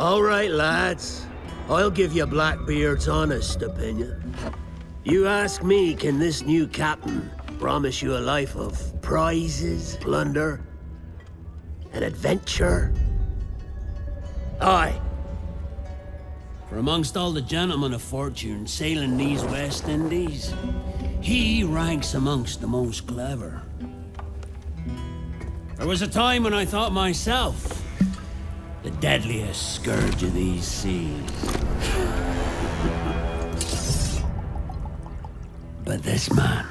All right, lads. I'll give you Blackbeard's honest opinion. You ask me, can this new captain promise you a life of prizes, plunder, and adventure? Aye. For amongst all the gentlemen of fortune sailing these West Indies, he ranks amongst the most clever. There was a time when I thought myself the deadliest scourge of these seas. But this man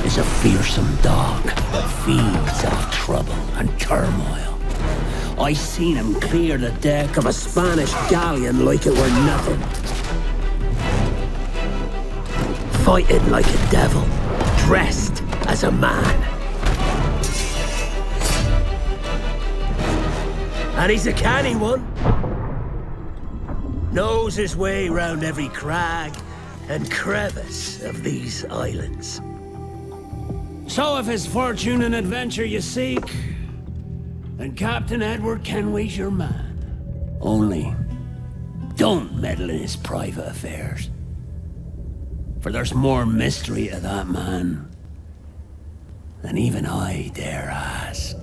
is a fearsome dog that feeds off trouble and turmoil. I seen him clear the deck of a Spanish galleon like it were nothing. Fighting like a devil, dressed as a man. And he's a canny one. Knows his way round every crag and crevice of these islands. So if it's fortune and adventure you seek, then Captain Edward Kenway's your man. Only, don't meddle in his private affairs. For there's more mystery to that man than even I dare ask.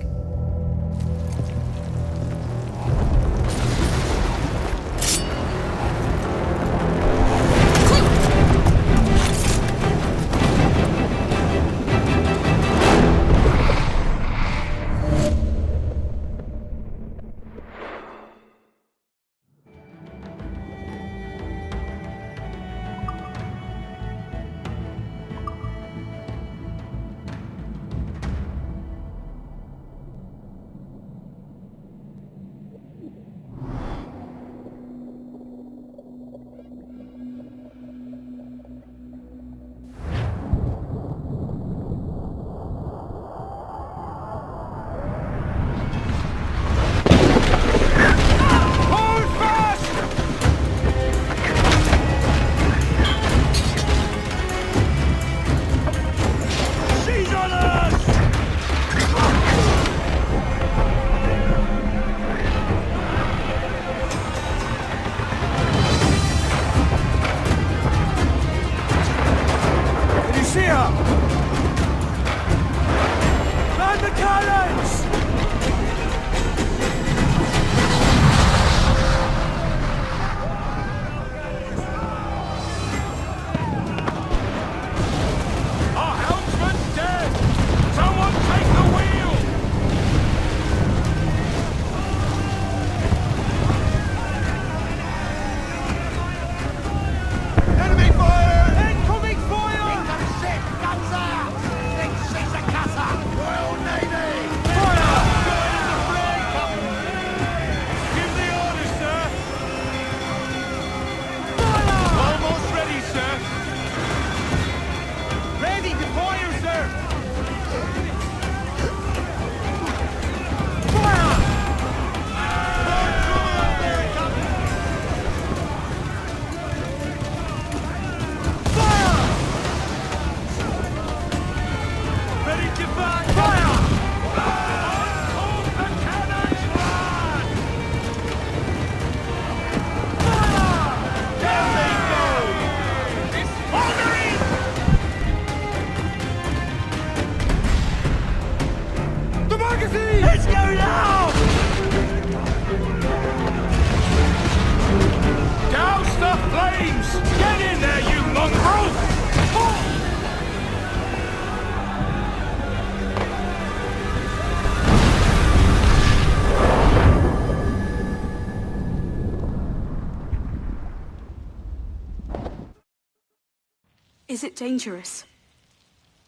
Is it dangerous?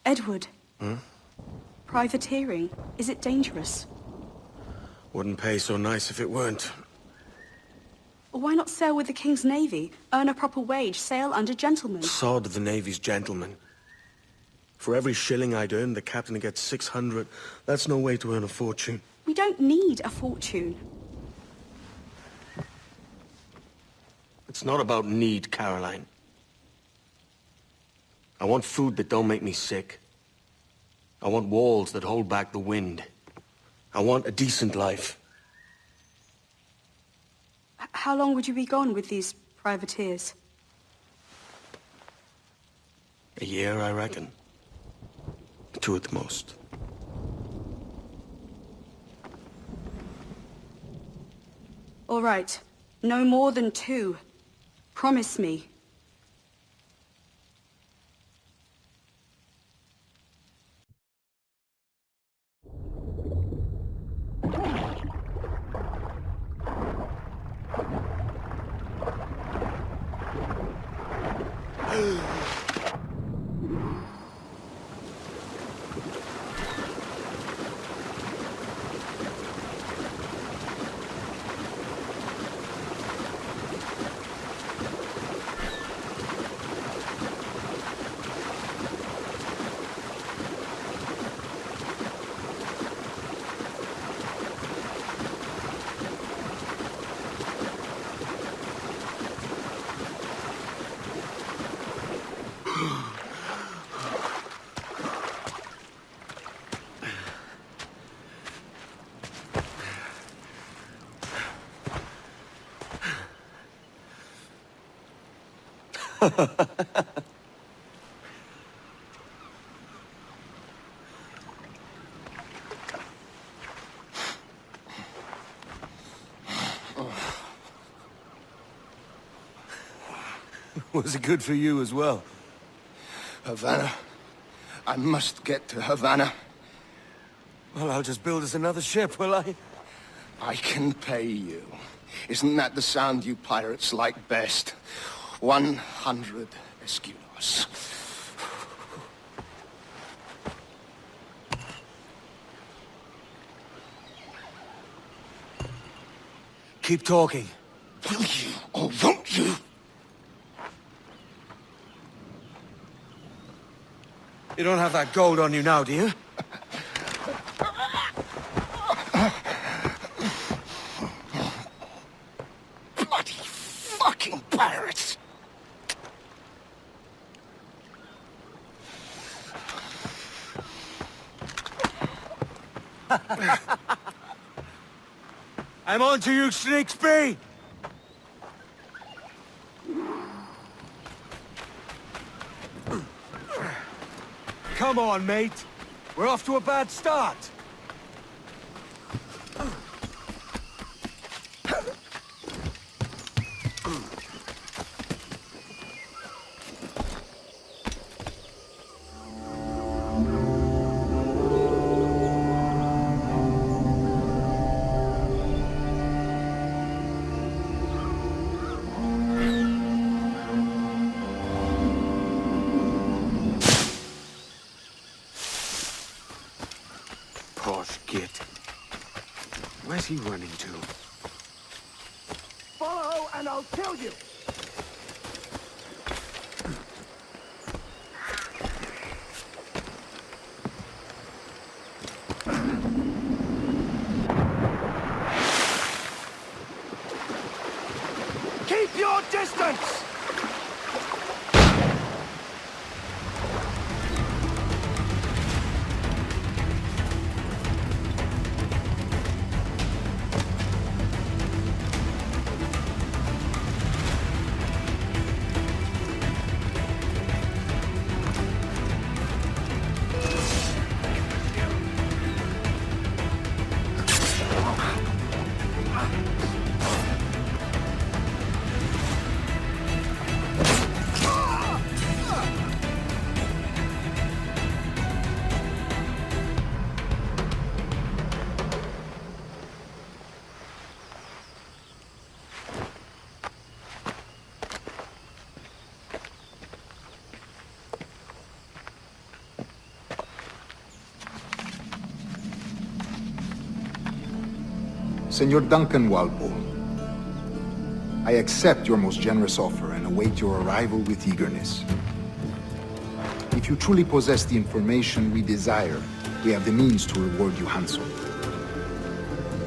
Edward? Privateering, is it dangerous? Wouldn't pay so nice if it weren't. Why not sail with the King's Navy? Earn a proper wage, sail under gentlemen. Sod the Navy's gentlemen. For every shilling I'd earn, the captain gets 600. That's no way to earn a fortune. We don't need a fortune. It's not about need, Caroline. I want food that don't make me sick. I want walls that hold back the wind. I want a decent life. How long would you be gone with these privateers? A year, I reckon. 2 at the most. All right. No more than 2. Promise me. Was it good for you as well? Havana. I must get to Havana. Well, I'll just build us another ship, will I? I can pay you. Isn't that the sound you pirates like best? 100 escudos. Keep talking. Will you or won't you? You don't have that gold on you now, do you? Bloody fucking pirates! I'm on to you, Snakesby! Come on, mate. We're off to a bad start. Where's he running to? Follow and I'll kill you! Keep your distance! Senor Duncan Walpole, I accept your most generous offer and await your arrival with eagerness. If you truly possess the information we desire, we have the means to reward you handsomely.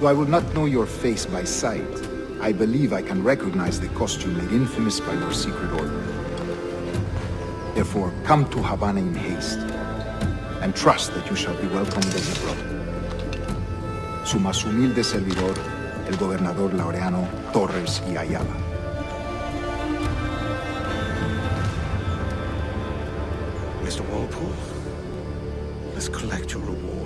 Though I will not know your face by sight, I believe I can recognize the costume made infamous by your secret order. Therefore, come to Havana in haste, and trust that you shall be welcomed as a brother. Su más humilde servidor, el gobernador Laureano Torres y Ayala. Mr. Walpole, let's collect your reward.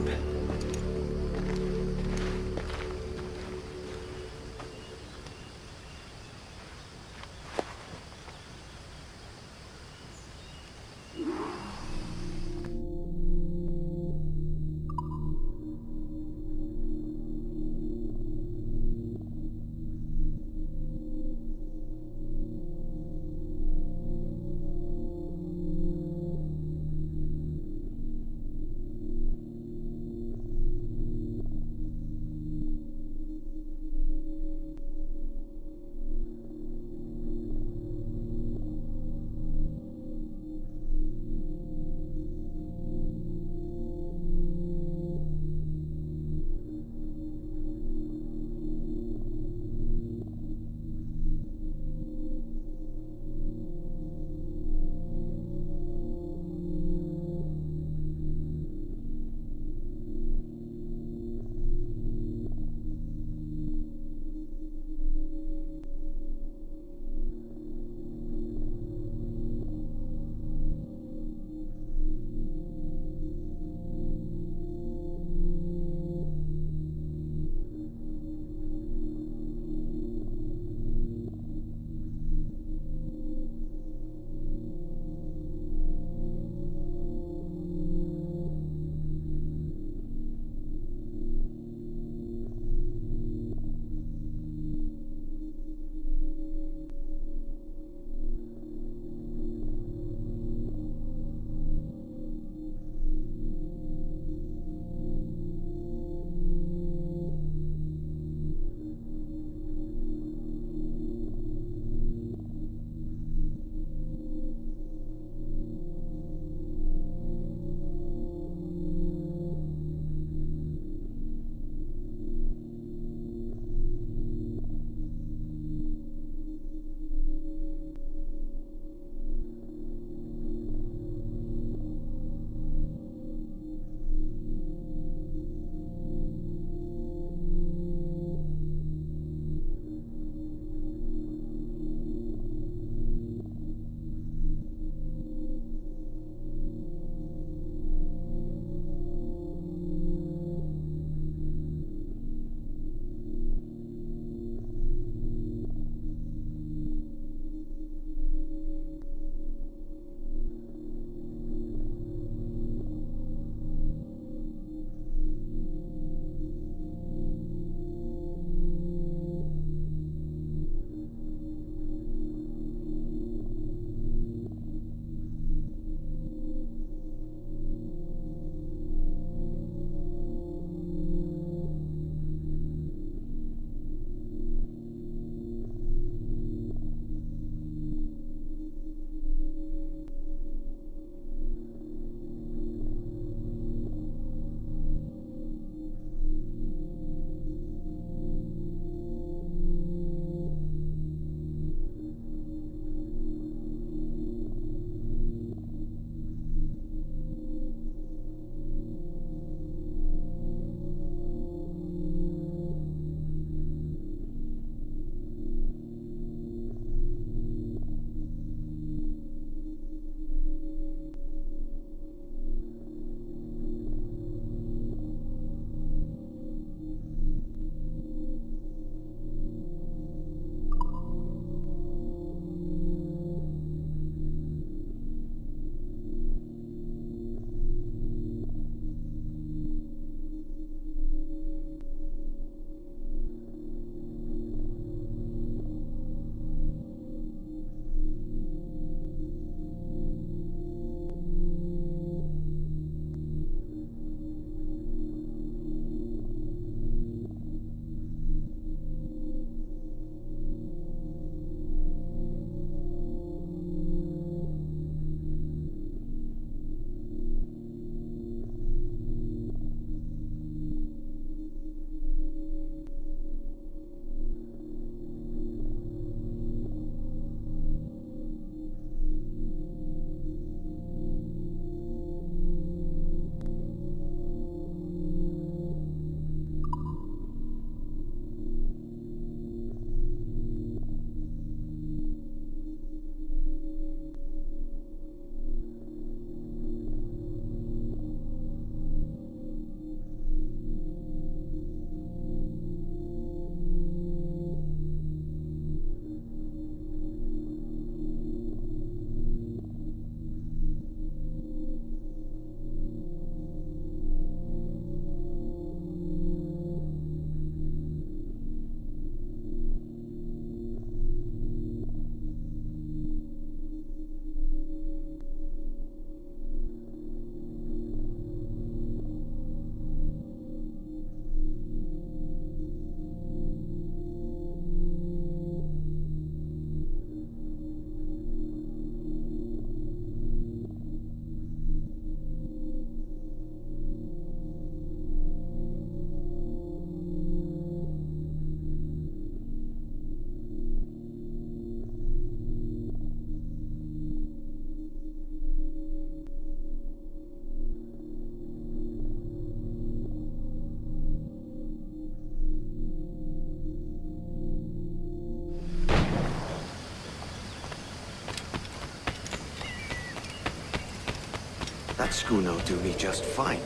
That schooner will do me just fine.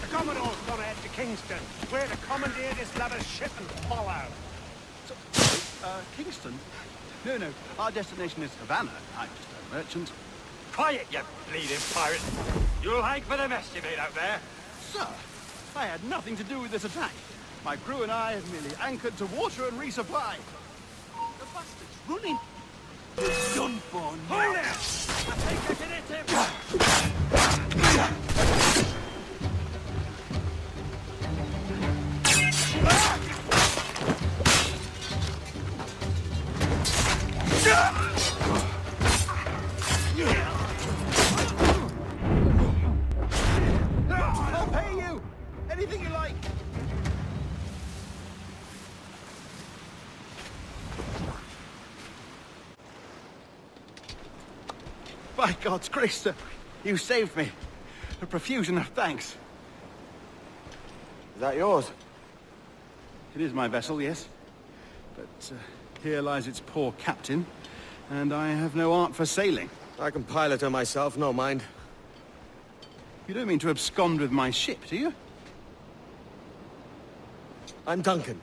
The Commodore's gone ahead to Kingston. We're to commandeer this lover's ship and follow. Kingston? No, our destination is Havana. I'm just a merchant. Quiet, you bleeding pirate. You'll hang for the mess you made out there. Sir, I had nothing to do with this attack. My crew and I have merely anchored to water and resupply. The bastard's running. It's done for now. Hold there! I think I can hit him. I'll pay you! Anything you like! By God's grace, sir, you saved me. A profusion of thanks. Is that yours? It is my vessel, yes. But here lies its poor captain, and I have no art for sailing. I can pilot her myself, no mind. You don't mean to abscond with my ship, do you? I'm Duncan.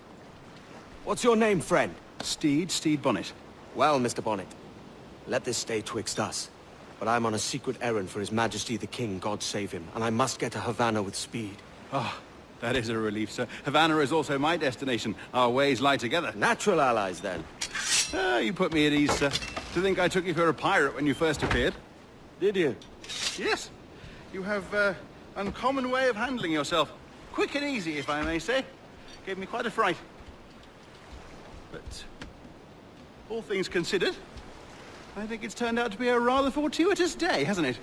What's your name, friend? Steed Bonnet. Well, Mr. Bonnet, let this stay twixt us. But I'm on a secret errand for His Majesty the King, God save him, and I must get to Havana with speed. Ah, that is a relief, sir. Havana is also my destination. Our ways lie together. Natural allies, then. Ah, you put me at ease, sir. To think I took you for a pirate when you first appeared. Did you? Yes. You have uncommon way of handling yourself. Quick and easy, if I may say. Gave me quite a fright. But all things considered, I think it's turned out to be a rather fortuitous day, hasn't it?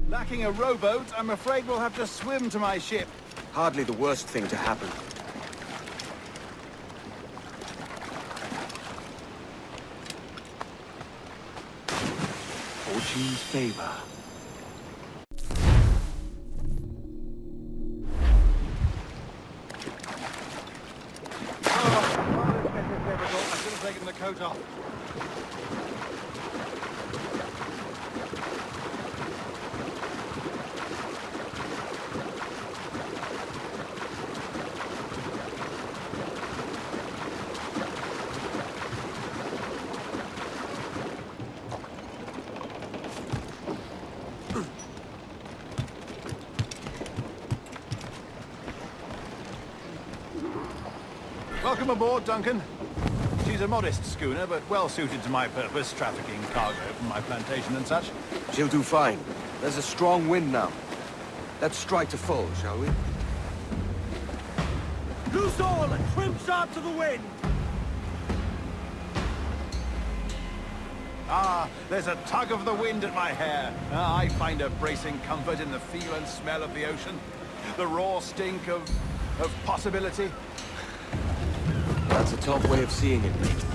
Lacking a rowboat, I'm afraid we'll have to swim to my ship. Hardly the worst thing to happen. Fortune's favor. Oh, this is difficult. I should have taken the coat off. Welcome aboard, Duncan. She's a modest schooner, but well suited to my purpose, trafficking cargo from my plantation and such. She'll do fine. There's a strong wind now. Let's strike to full, shall we? Loose all and trim sharp to the wind. Ah, there's a tug of the wind at my hair. I find a bracing comfort in the feel and smell of the ocean. The raw stink of possibility. That's a top way of seeing it, mate.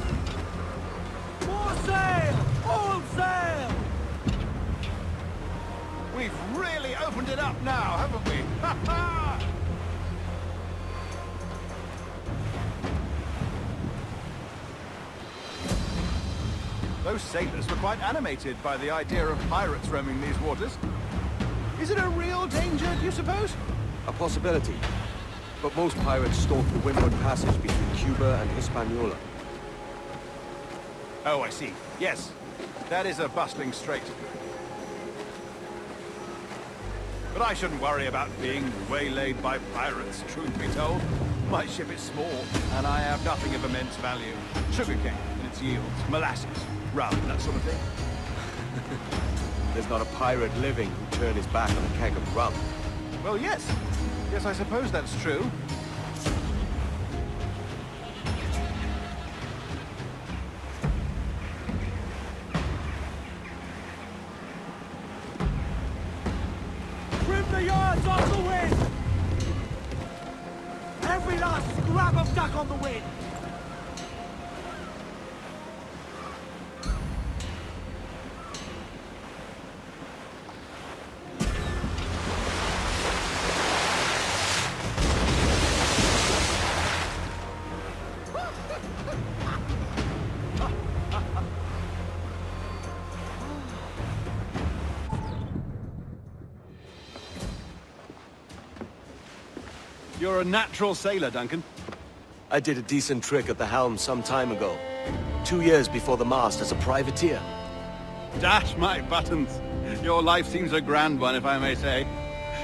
More sail! All sail! We've really opened it up now, haven't we? Ha ha! Those sailors were quite animated by the idea of pirates roaming these waters. Is it a real danger, do you suppose? A possibility. But most pirates stalk the windward passage between Cuba and Hispaniola. Oh, I see. Yes, that is a bustling strait. But I shouldn't worry about being waylaid by pirates, truth be told. My ship is small, and I have nothing of immense value. Sugarcane and its yields, molasses, rum, that sort of thing. There's not a pirate living who'd turn his back on a keg of rum. Well, yes. Yes, I suppose that's true. Trim the yards off the wind! Every last scrap of duck on the wind! You're a natural sailor, Duncan. I did a decent trick at the helm some time ago. 2 years before the mast as a privateer. Dash my buttons. Your life seems a grand one, if I may say.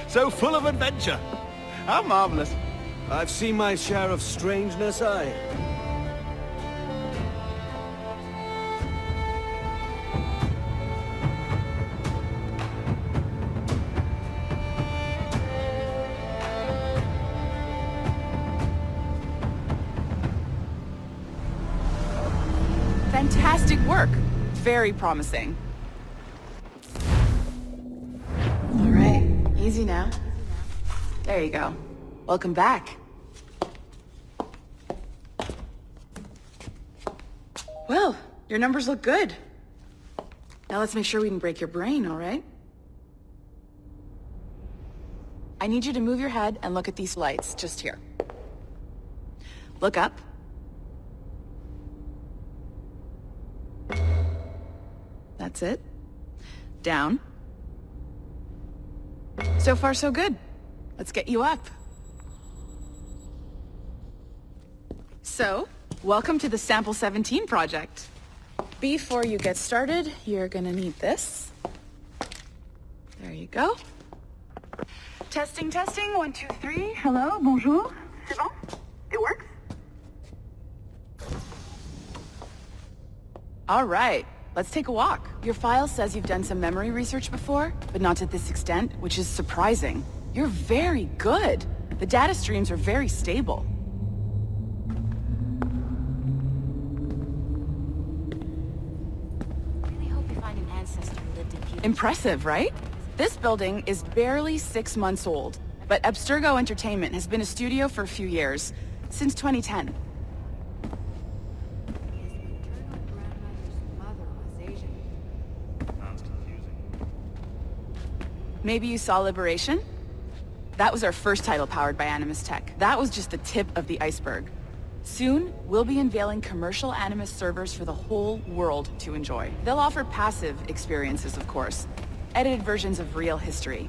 So full of adventure. How marvelous. I've seen my share of strangeness, aye. Fantastic work. Very promising. All right, easy now. There you go. Welcome back. Well, your numbers look good. Now let's make sure we can break your brain, all right? I need you to move your head and look at these lights just here. Look up. That's it. Down. So far, so good. Let's get you up. So, welcome to the Sample 17 project. Before you get started, you're gonna need this. There you go. Testing, testing, 1, 2, 3. Hello, bonjour. C'est bon? It works? All right. Let's take a walk. Your file says you've done some memory research before, but not to this extent, which is surprising. You're very good. The data streams are very stable. Really hope you find an ancestor who lived in here. Impressive, right? This building is barely 6 months old, but Abstergo Entertainment has been a studio for a few years, since 2010. Maybe you saw Liberation? That was our first title powered by Animus Tech. That was just the tip of the iceberg. Soon, we'll be unveiling commercial Animus servers for the whole world to enjoy. They'll offer passive experiences, of course. Edited versions of real history.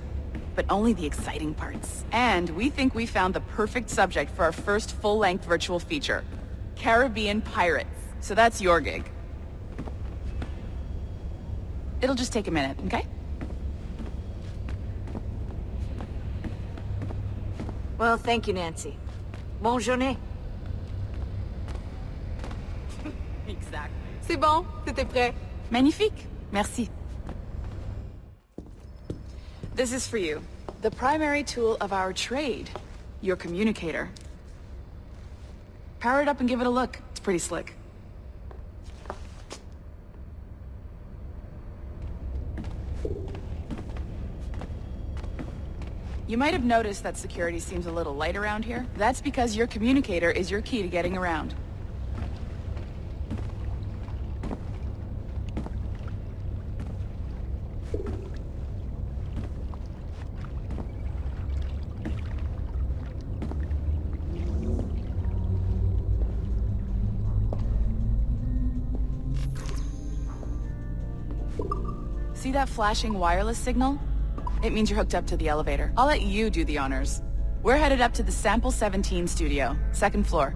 But only the exciting parts. And we think we found the perfect subject for our first full-length virtual feature. Caribbean pirates. So that's your gig. It'll just take a minute, okay? Well, thank you, Nancy. Bonne journée. Exactly. C'est bon, c'était prêt. Magnifique. Merci. This is for you. The primary tool of our trade. Your communicator. Power it up and give it a look. It's pretty slick. You might have noticed that security seems a little light around here. That's because your communicator is your key to getting around. See that flashing wireless signal? It means you're hooked up to the elevator. I'll let you do the honors. We're headed up to the Sample 17 studio, 2nd floor.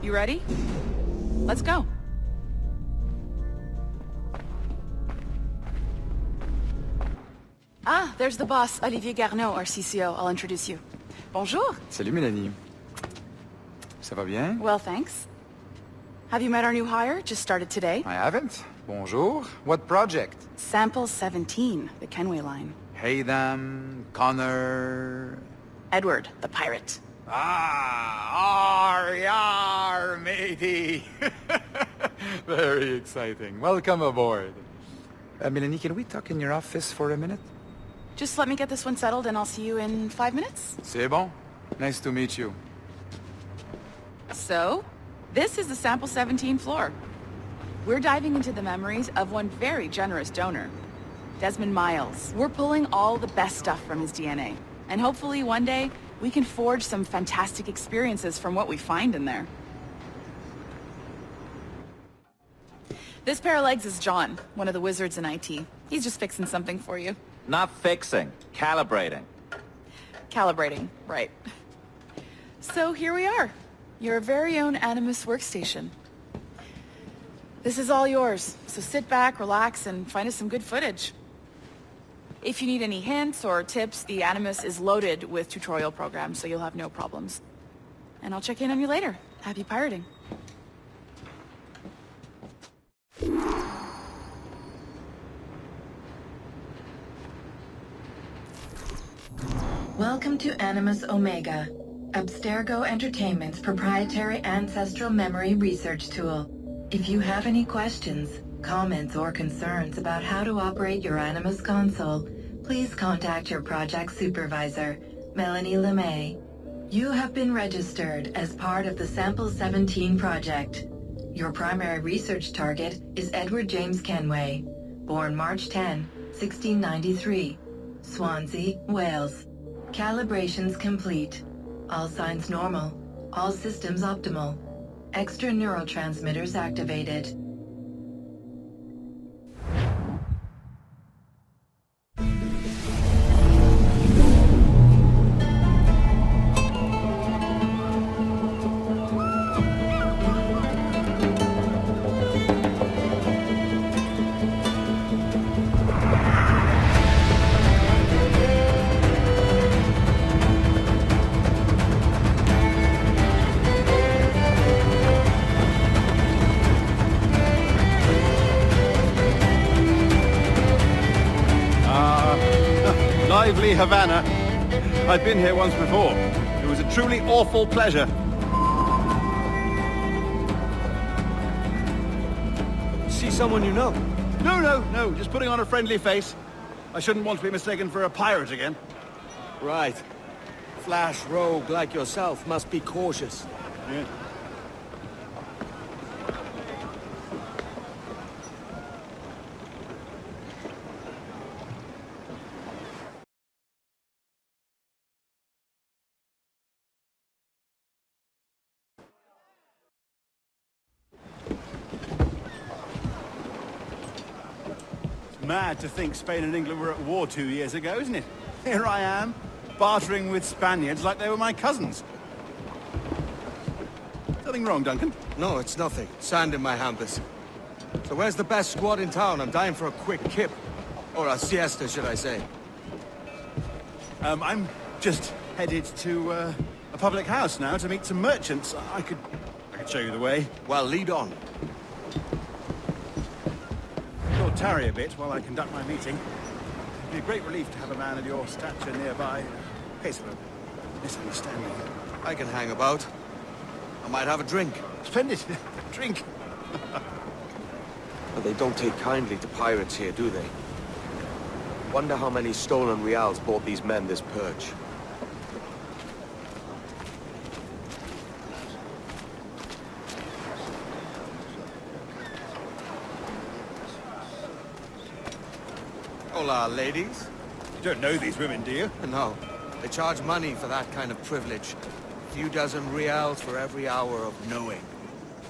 You ready? Let's go. Ah, there's the boss, Olivier Garneau, our CCO. I'll introduce you. Bonjour. Salut Mélanie. Ça va bien? Well, thanks. Have you met our new hire? Just started today. I haven't. Bonjour. What project? Sample 17, the Kenway line. Haytham, Connor... Edward, the pirate. Ah, yar, matey. Very exciting. Welcome aboard. Mélanie, can we talk in your office for a minute? Just let me get this one settled and I'll see you in 5 minutes. C'est bon. Nice to meet you. So, this is the Sample 17 floor. We're diving into the memories of one very generous donor, Desmond Miles. We're pulling all the best stuff from his DNA. And hopefully one day, we can forge some fantastic experiences from what we find in there. This pair of legs is John, one of the wizards in IT. He's just fixing something for you. Not fixing, calibrating. Calibrating, right. So here we are, your very own Animus workstation. This is all yours, so sit back, relax, and find us some good footage. If you need any hints or tips, the Animus is loaded with tutorial programs, so you'll have no problems. And I'll check in on you later. Happy pirating. Welcome to Animus Omega, Abstergo Entertainment's proprietary ancestral memory research tool. If you have any questions, comments, or concerns about how to operate your Animus console, please contact your project supervisor, Melanie LeMay. You have been registered as part of the Sample 17 project. Your primary research target is Edward James Kenway, born March 10, 1693, Swansea, Wales. Calibrations complete. All signs normal. All systems optimal. Extra neurotransmitters activated. Lively Havana. I've been here once before. It was a truly awful pleasure. See someone you know? No, just putting on a friendly face. I shouldn't want to be mistaken for a pirate again. Right. Flash rogue like yourself must be cautious. Yeah. Mad to think Spain and England were at war 2 years ago, isn't it? Here I am, bartering with Spaniards like they were my cousins. Nothing wrong, Duncan? No, it's nothing. Sand in my hampers. So where's the best squad in town? I'm dying for a quick kip. Or a siesta, should I say. I'm just headed to a public house now to meet some merchants. I could show you the way. Well, lead on. You'll tarry a bit while I conduct my meeting. It'd be a great relief to have a man of your stature nearby in case of a misunderstanding. I can hang about. I might have a drink. Splendid. Drink. But they don't take kindly to pirates here, do they? Wonder how many stolen reals bought these men this purge. Hola, ladies. You don't know these women, do you? No. They charge money for that kind of privilege. A few dozen reals for every hour of knowing.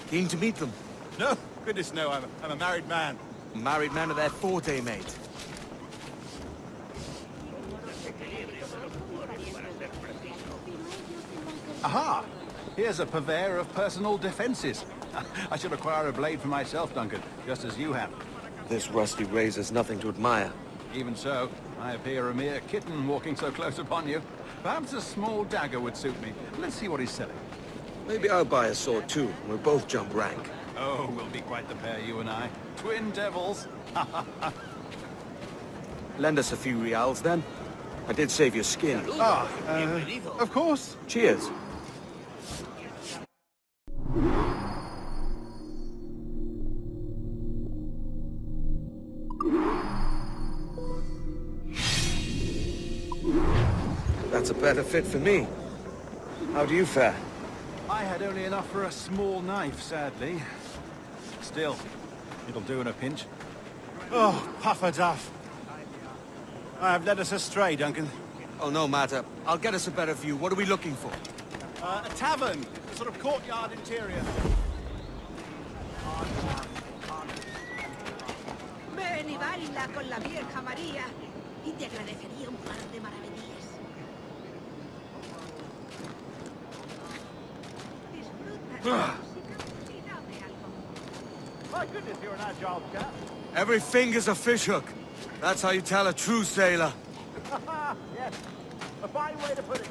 Keen to meet them? No, goodness no, I'm a married man. Married men are their forte, mate. Aha! Here's a purveyor of personal defenses. I should acquire a blade for myself, Duncan, just as you have. This rusty razor's nothing to admire. Even so, I appear a mere kitten walking so close upon you. Perhaps a small dagger would suit me. Let's see what he's selling. Maybe I'll buy a sword too. We'll both jump rank. Oh, we'll be quite the pair, you and I. Twin devils. Lend us a few reals then. I did save your skin. Of course. Cheers. That's a better fit for me. How do you fare? I had only enough for a small knife, sadly. Still, it'll do in a pinch. Oh, puffer duff. I have led us astray, Duncan. Oh, no matter. I'll get us a better view. What are we looking for? A tavern. A sort of courtyard interior. Ven y baila con la vieja María y te agradecería un par de maravillas. My goodness, you're an agile chap. Every finger's a fishhook. That's how you tell a true sailor. Yes, a fine way to put it.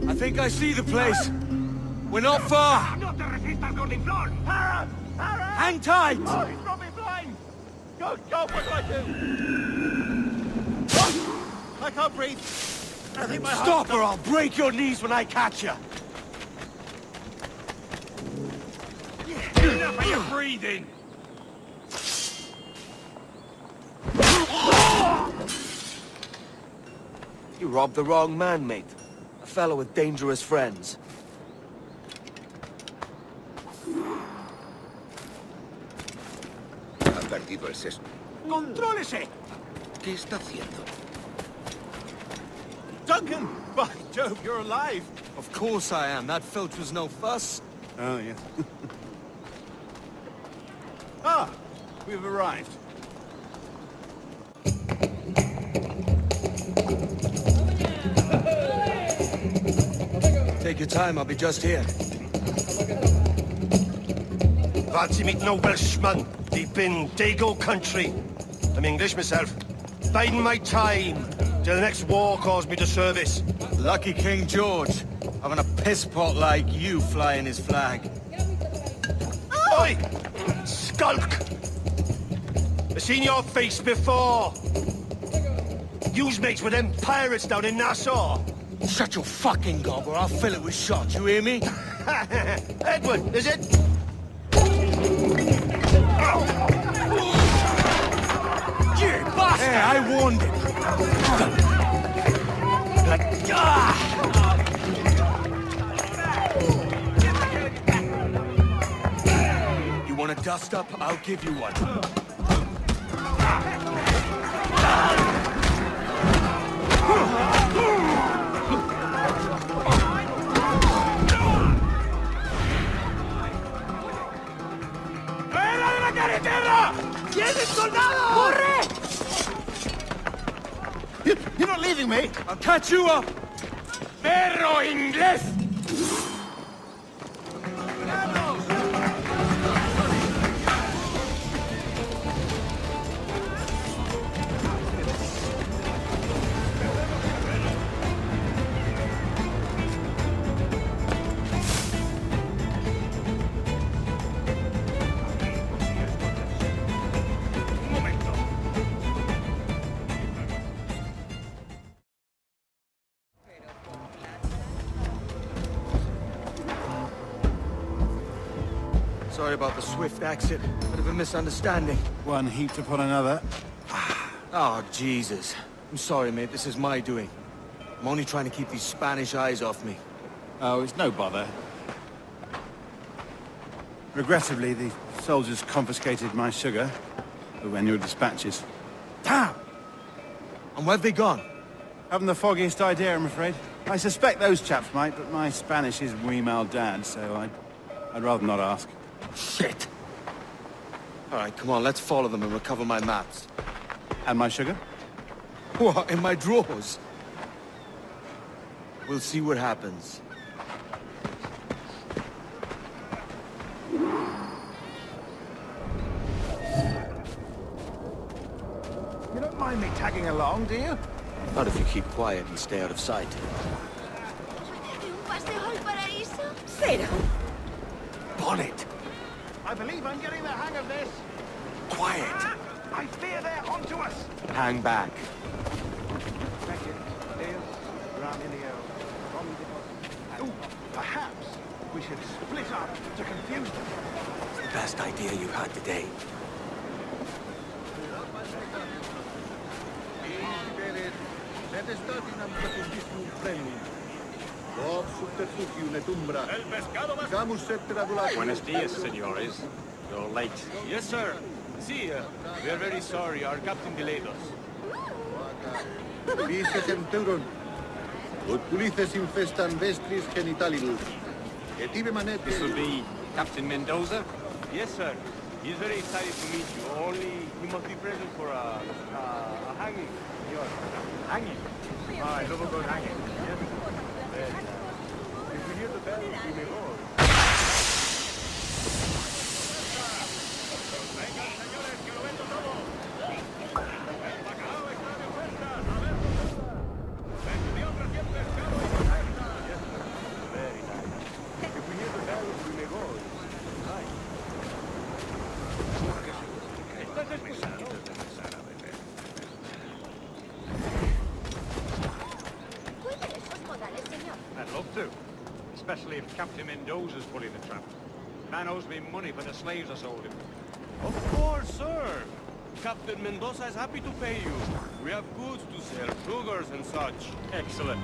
I think I see the place. We're not far. Hang tight! Oh, he's got me blind! Go, what do I do? I can't breathe. I think my Stop or I'll break your knees when I catch you. Enough of your breathing! You robbed the wrong man, mate. A fellow with dangerous friends. Ha perdido el sesgo. ¡Contrólese! ¿Qué está haciendo? Duncan! By Jove, you're alive! Of course I am. That filch was no fuss. Oh, yes. Ah! We've arrived. Take your time, I'll be just here. Fancy meeting no Welshman deep in Dago country. I'm English myself. Biding my time till the next war calls me to service. Lucky King George, having a pisspot like you flying his flag. Oi! Skulk! I've seen your face before. You's mates with them pirates down in Nassau. Shut your fucking gob or I'll fill it with shot, you hear me? Edward, is it? You bastard! Yeah, I warned him. You want a dust up? I'll give you one. You're not leaving me! I'll catch you up! Perro inglés! Sorry about the swift exit. Bit of a misunderstanding. One heaped upon another. Oh, Jesus. I'm sorry, mate. This is my doing. I'm only trying to keep these Spanish eyes off me. Oh, it's no bother. Regrettably, the soldiers confiscated my sugar when your dispatches. Damn! And where've they gone? Haven't the foggiest idea, I'm afraid. I suspect those chaps might, but my Spanish is muy mal dad, so I'd rather not ask. Shit! All right, come on, let's follow them and recover my maps. And my sugar? What, in my drawers? We'll see what happens. You don't mind me tagging along, do you? Not if you keep quiet and stay out of sight. Bonnet! I believe I'm getting the hang of this. Quiet! I fear they're onto us. Hang back. Oh, perhaps we should split up to confuse them. It's the best idea you had today. Buenos dias, senores. You're late. Yes, sir. See, we are very sorry. Our captain delayed us. Vice centuron, ut pulices infestan vestris genitalibus. Et ibe manete... This would be Captain Mendoza? Yes, sir. He's very excited to meet you. Only he must be present for a hanging. Hanging? Oh, I love a good hanging. Yes. If we hear the bell, we may go. I'd love to. Especially if Captain Mendoza's pulling the trap. Man owes me money for the slaves I sold him. Of course, sir. Captain Mendoza is happy to pay you. We have goods to sell, sugars and such. Excellent.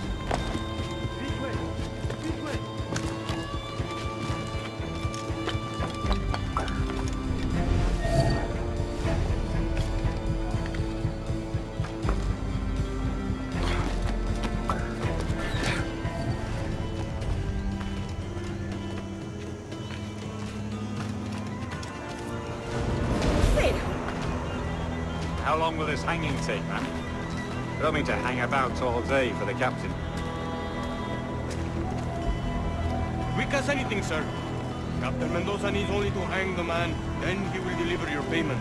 How long will this hanging take, man? I don't mean to hang about all day for the captain. Quick as anything, sir. Captain Mendoza needs only to hang the man, then he will deliver your payment.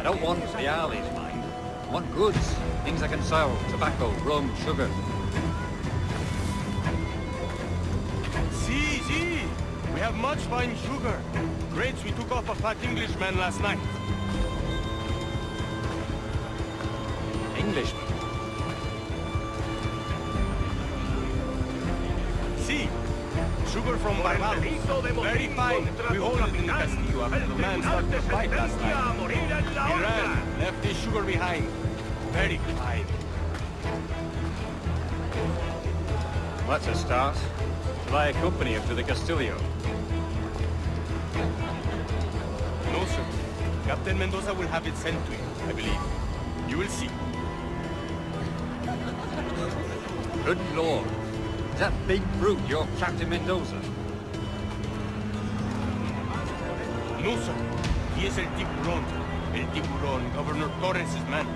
I don't want the alleys, mind. I want goods. Things I can sell. Tobacco, rum, sugar. See. We have much fine sugar. Grapes we took off a fat Englishman last night. Englishman? See, sugar from Barbados. Very fine. We hold it in the Castillo after the man started to fight last night. He ran, left his sugar behind. Very fine. Well, that's a start. Shall I accompany him to the Castillo? No, sir. Captain Mendoza will have it sent to you, I believe. You will see. Good Lord. Is that big brute your Captain Mendoza? No, sir. He is El Tiburon. El Tiburon, Governor Torres' man.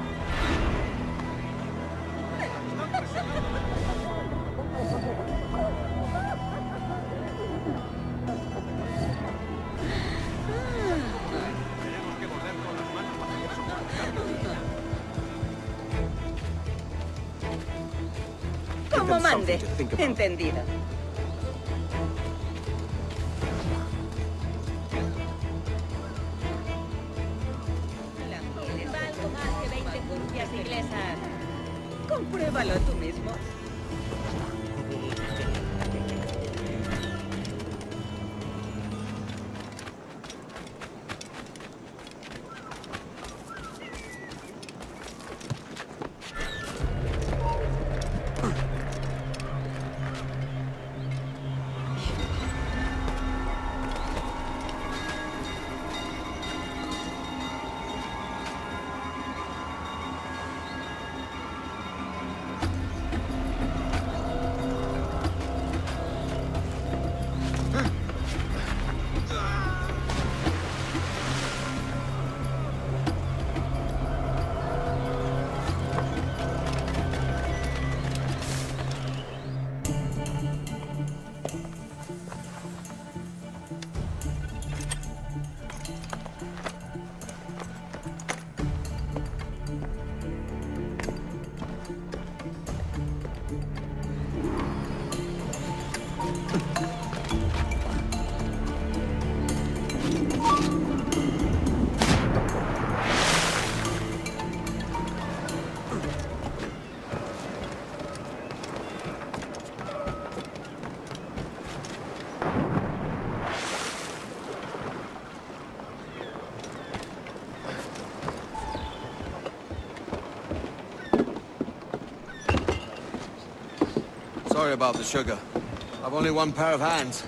Como mande. Entendido. Valgo más que 20 curcias inglesas. Compruébalo tú mismo. Sorry about the sugar. I've only one pair of hands.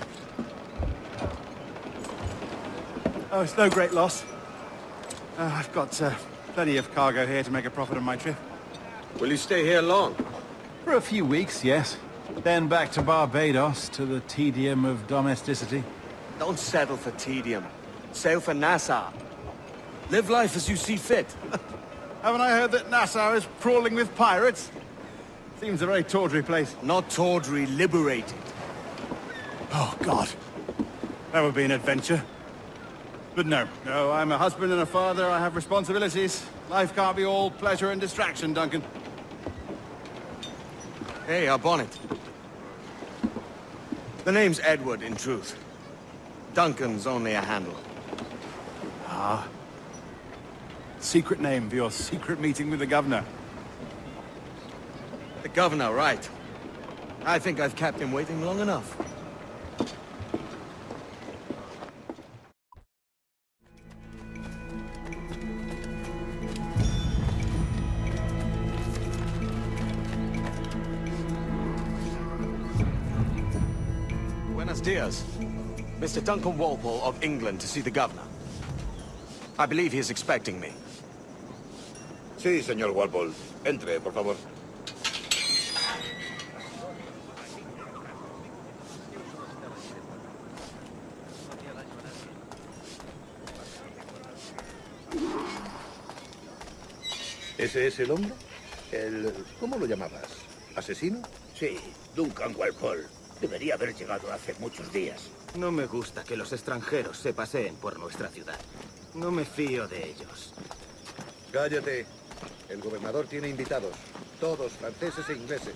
Oh, it's no great loss. I've got plenty of cargo here to make a profit on my trip. Will you stay here long? For a few weeks, yes. Then back to Barbados, to the tedium of domesticity. Don't settle for tedium. Sail for Nassau. Live life as you see fit. Haven't I heard that Nassau is crawling with pirates? Seems a very tawdry place. Not tawdry, liberated. Oh, God. That would be an adventure. But no, I'm a husband and a father. I have responsibilities. Life can't be all pleasure and distraction, Duncan. Hey, our bonnet. The name's Edward, in truth. Duncan's only a handle. Ah. Secret name for your secret meeting with the governor. The governor, right. I think I've kept him waiting long enough. Buenos dias. Mr. Duncan Walpole of England to see the governor. I believe he is expecting me. Sí, señor Walpole. Entre, por favor. ¿Ese es el hombre? ¿Cómo lo llamabas? ¿Asesino? Sí, Duncan Walpole. Debería haber llegado hace muchos días. No me gusta que los extranjeros se paseen por nuestra ciudad. No me fío de ellos. Cállate. El gobernador tiene invitados. Todos franceses e ingleses.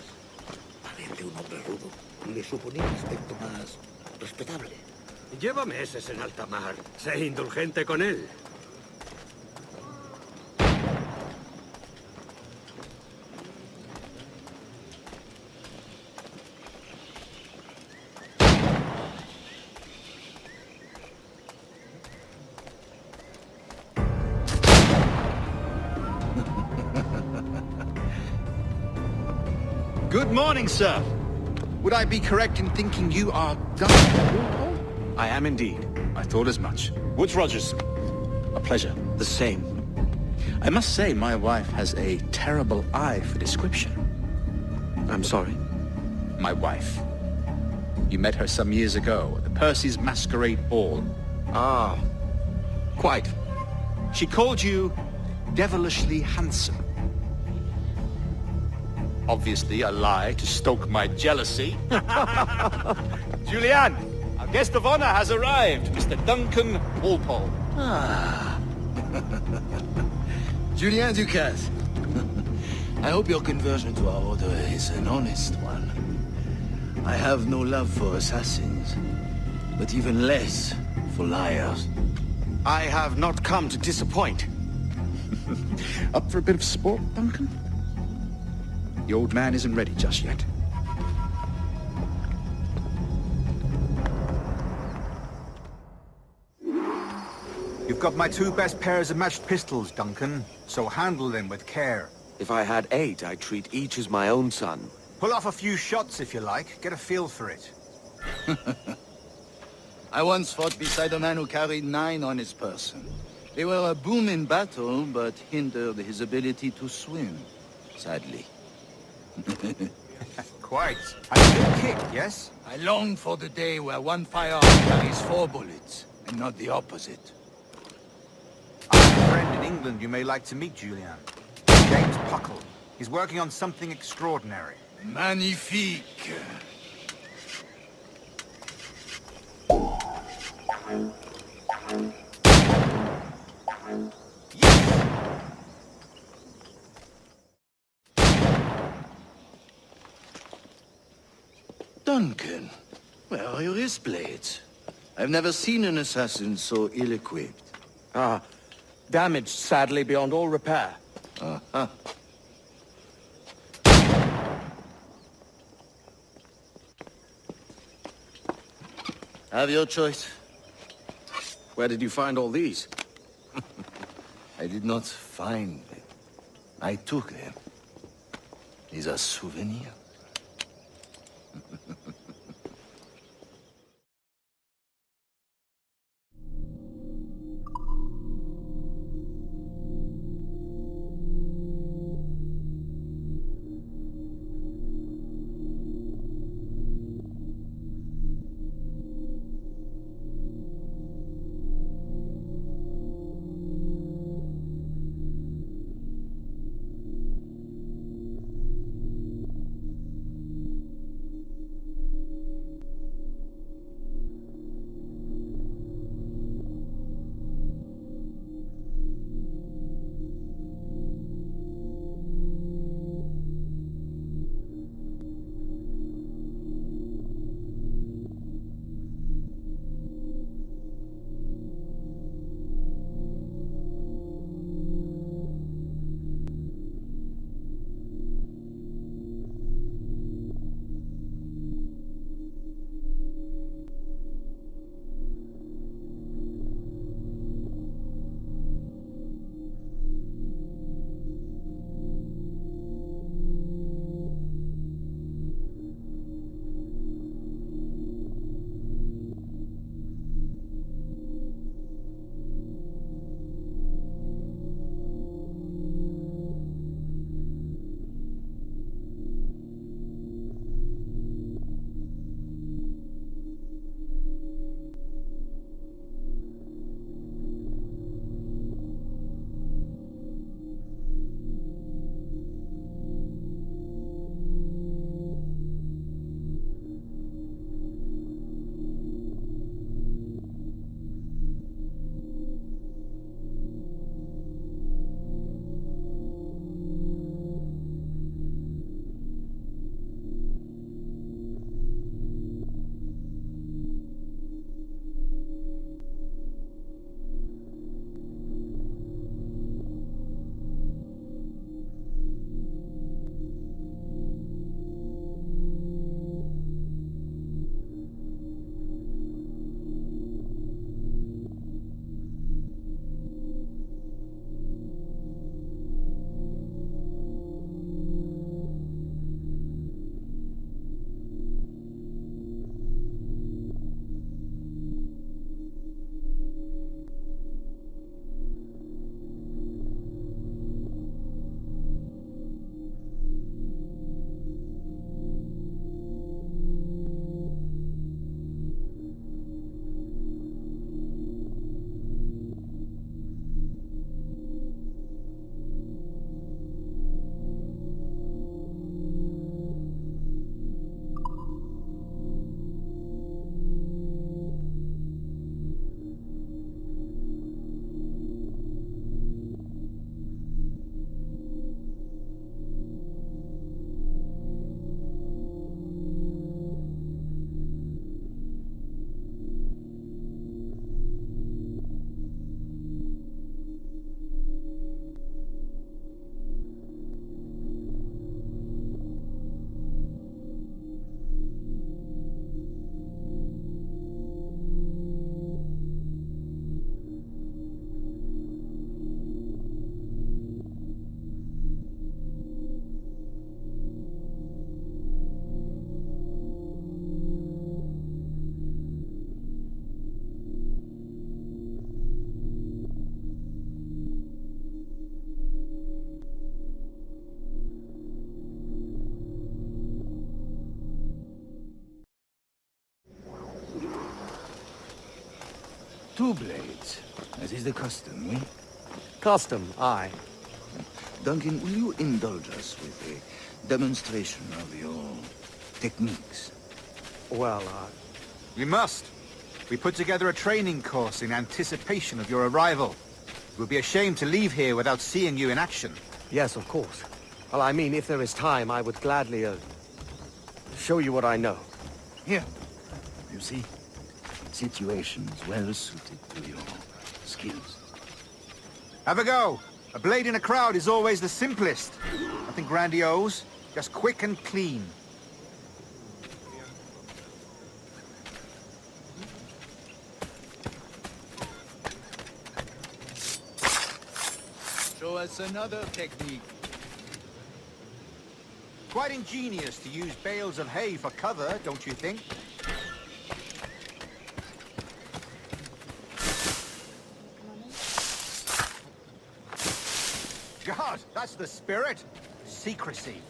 Parece un hombre rudo. Le suponía un aspecto más respetable. Lleva meses en alta mar. Sé indulgente con él. Good morning, sir. Would I be correct in thinking you are Duncan? I am indeed. I thought as much. Woods Rogers. A pleasure. The same. I must say, my wife has a terrible eye for description. I'm sorry? My wife. You met her some years ago at the Percy's Masquerade Ball. Ah, quite. She called you devilishly handsome. Obviously a lie to stoke my jealousy. Julianne, our guest of honor has arrived, Mr. Duncan Walpole. Ah. Julien Ducasse. I hope your conversion to our order is an honest one. I have no love for assassins, but even less for liars. I have not come to disappoint. Up for a bit of sport, Duncan? The old man isn't ready just yet. You've got my two best pairs of matched pistols, Duncan, so handle them with care. If I had 8, I'd treat each as my own son. Pull off a few shots if you like. Get a feel for it. I once fought beside a man who carried 9 on his person. They were a boon in battle, but hindered his ability to swim, sadly. Quite. A good kick, yes? I long for the day where one firearm carries 4 bullets, and not the opposite. I have a friend in England you may like to meet, Julian. James Puckle. He's working on something extraordinary. Magnifique! Duncan, where are your wrist blades? I've never seen an assassin so ill-equipped. Ah, damaged, sadly, beyond all repair. Uh-huh. Have your choice. Where did you find all these? I did not find them. I took them. These are souvenirs. two blades, as is the custom, eh? Custom, aye. Duncan, will you indulge us with a demonstration of your techniques? Well, We must. We put together a training course in anticipation of your arrival. It would be a shame to leave here without seeing you in action. yes, of course. Well, I mean, if there is time, I would gladly, show you what I know. Here. You see? Situations well suited to your skills. Have a go. A blade in a crowd is always the simplest. Nothing grandiose, just quick and clean. Show us another technique. Quite ingenious to use bales of hay for cover, don't you think? God, that's the spirit. Secrecy.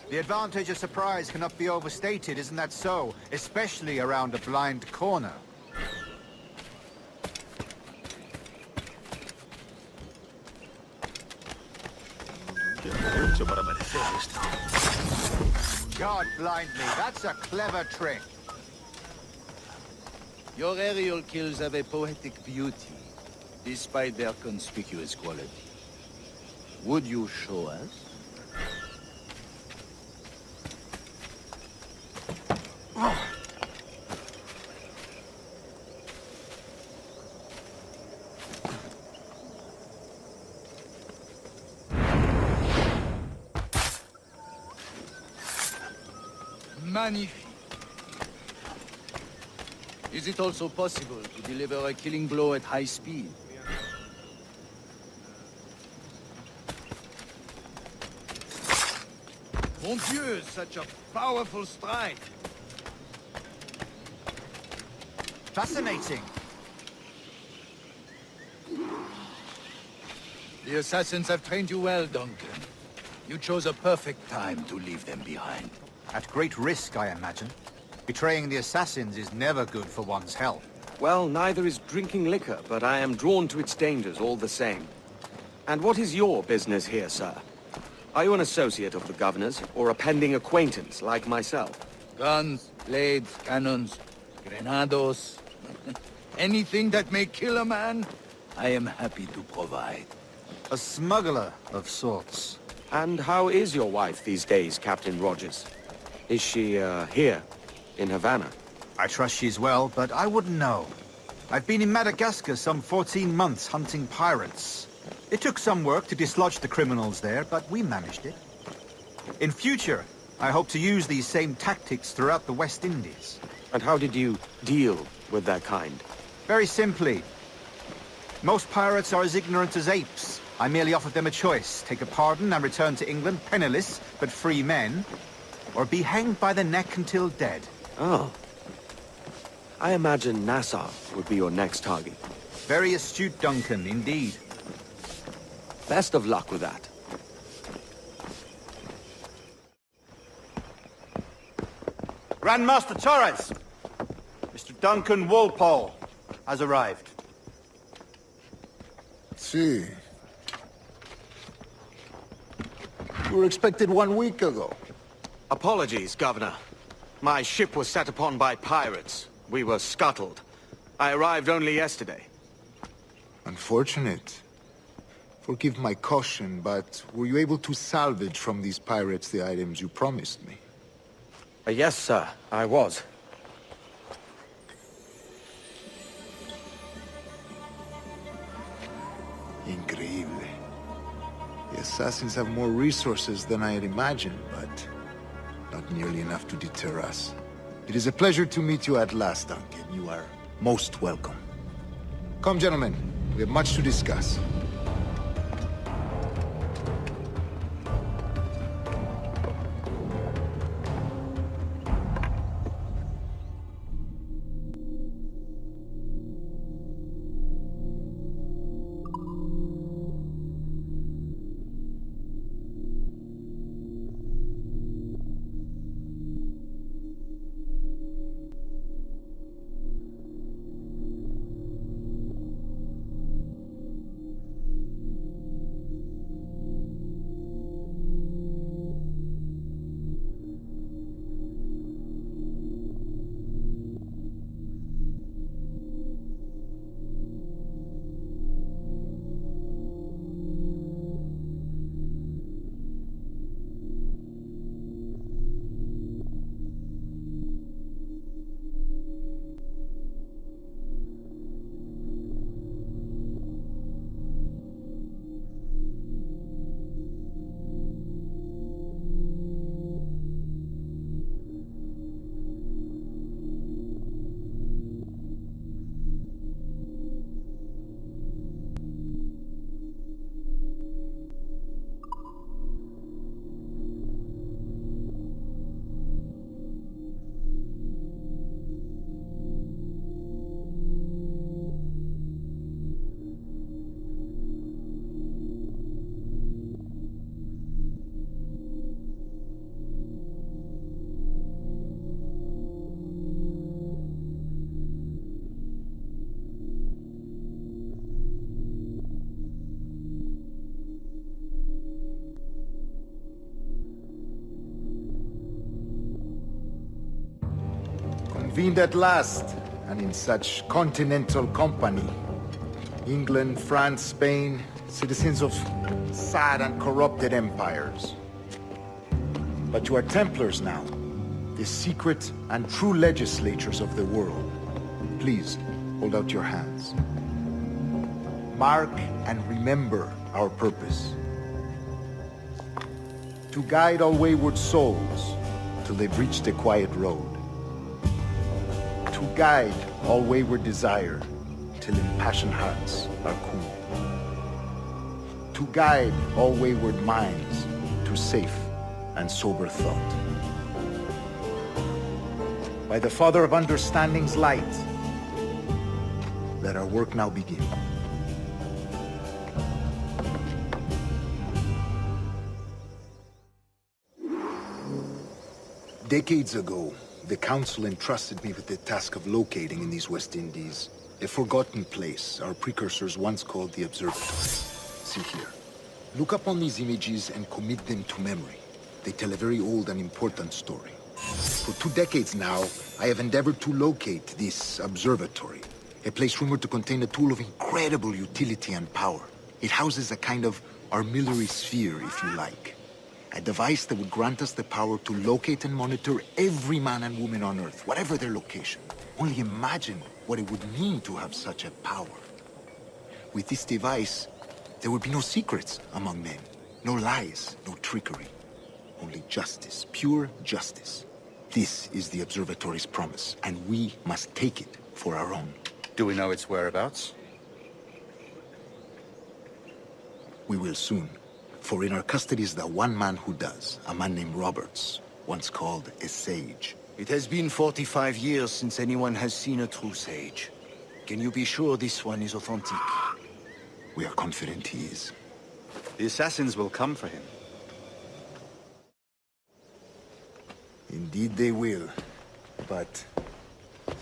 The advantage of surprise cannot be overstated, isn't that so? Especially around a blind corner. God blind me, that's a clever trick. Your aerial kills have a poetic beauty, despite their conspicuous quality. Would you show us? Magnifique. Is it also possible to deliver a killing blow at high speed? Mon Dieu, such a powerful strike! Fascinating. The assassins have trained you well, Duncan. You chose a perfect time to leave them behind. At great risk, I imagine. Betraying the assassins is never good for one's health. Well, neither is drinking liquor, but I am drawn to its dangers all the same. And what is your business here, sir? Are you an associate of the governor's, or a pending acquaintance like myself? Guns, blades, cannons, grenados. Anything that may kill a man, I am happy to provide. A smuggler of sorts. And how is your wife these days, Captain Rogers? Is she, here, in Havana? I trust she's well, but I wouldn't know. I've been in Madagascar some 14 months hunting pirates. It took some work to dislodge the criminals there, but we managed it. In future, I hope to use these same tactics throughout the West Indies. And how did you deal with that kind? Very simply. Most pirates are as ignorant as apes. I merely offered them a choice. Take a pardon and return to England penniless, but free men, or be hanged by the neck until dead. Oh. I imagine Nassau would be your next target. Very astute, Duncan, indeed. Best of luck with that. Grandmaster Torres! Mr. Duncan Walpole has arrived. See. You were expected 1 week ago. Apologies, Governor. My ship was set upon by pirates. We were scuttled. I arrived only yesterday. Unfortunate. Forgive my caution, but were you able to salvage from these pirates the items you promised me? Yes, sir, I was. Increíble. The assassins have more resources than I had imagined, but not nearly enough to deter us. It is a pleasure to meet you at last, Duncan. You are most welcome. Come, gentlemen. We have much to discuss. Convened at last, and in such continental company. England, France, Spain, citizens of sad and corrupted empires. But you are Templars now, the secret and true legislators of the world. Please, hold out your hands. Mark and remember our purpose. To guide all wayward souls till they've reached the quiet road. To guide all wayward desire till impassioned hearts are cool. To guide all wayward minds to safe and sober thought. By the Father of Understanding's light, let our work now begin. Decades ago, the Council entrusted me with the task of locating in these West Indies a forgotten place our precursors once called the Observatory. See here. Look upon these images and commit them to memory. They tell a very old and important story. For 2 decades now, I have endeavored to locate this observatory, a place rumored to contain a tool of incredible utility and power. It houses a kind of armillary sphere, if you like. A device that would grant us the power to locate and monitor every man and woman on Earth, whatever their location. Only imagine what it would mean to have such a power. With this device, there would be no secrets among men, no lies, no trickery. Only justice, pure justice. This is the observatory's promise, and we must take it for our own. Do we know its whereabouts? We will soon. For in our custody is the one man who does, a man named Roberts, once called a sage. It has been 45 years since anyone has seen a true sage. Can you be sure this one is authentic? We are confident he is. The assassins will come for him. Indeed they will. But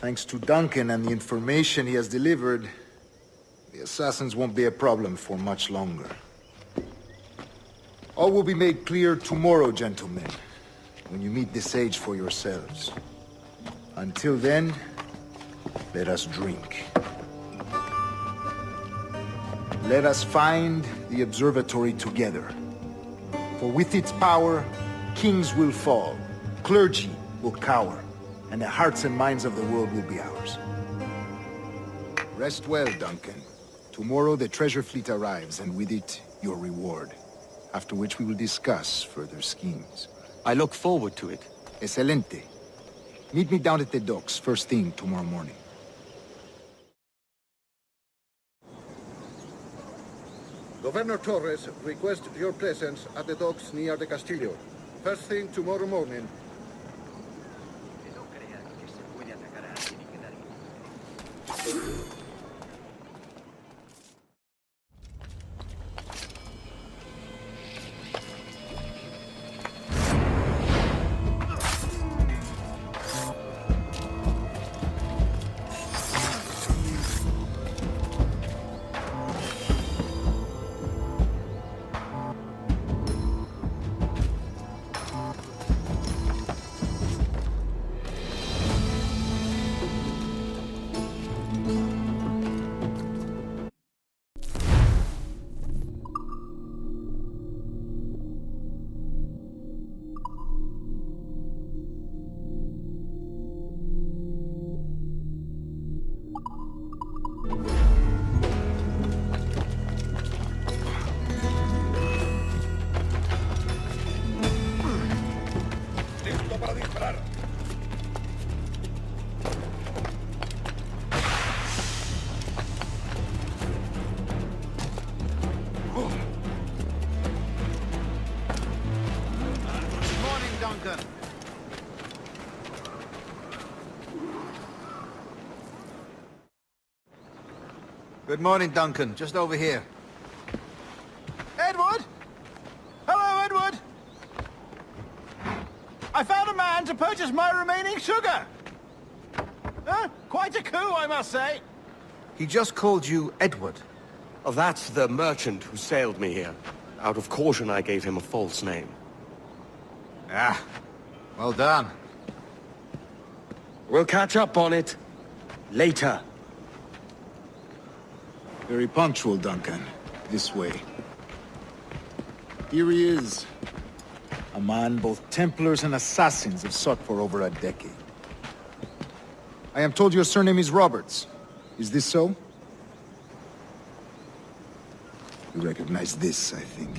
thanks to Duncan and the information he has delivered, the assassins won't be a problem for much longer. All will be made clear tomorrow, gentlemen, when you meet the sage for yourselves. Until then, let us drink. Let us find the observatory together. For with its power, kings will fall, clergy will cower, and the hearts and minds of the world will be ours. Rest well, Duncan. Tomorrow the treasure fleet arrives, and with it, your reward. After which we will discuss further schemes. I look forward to it. Excelente. Meet me down at the docks first thing tomorrow morning. Governor Torres requests your presence at the docks near the Castillo. First thing tomorrow morning. Good morning, Duncan. Just over here. Edward? Hello, Edward! I found a man to purchase my remaining sugar! Quite a coup, I must say. He just called you Edward. Oh, that's the merchant who sailed me here. Out of caution, I gave him a false name. Ah, well done. We'll catch up on it. Later. Very punctual, Duncan. This way. Here he is. A man both Templars and Assassins have sought for over a decade. I am told your surname is Roberts. Is this so? You recognize this, I think.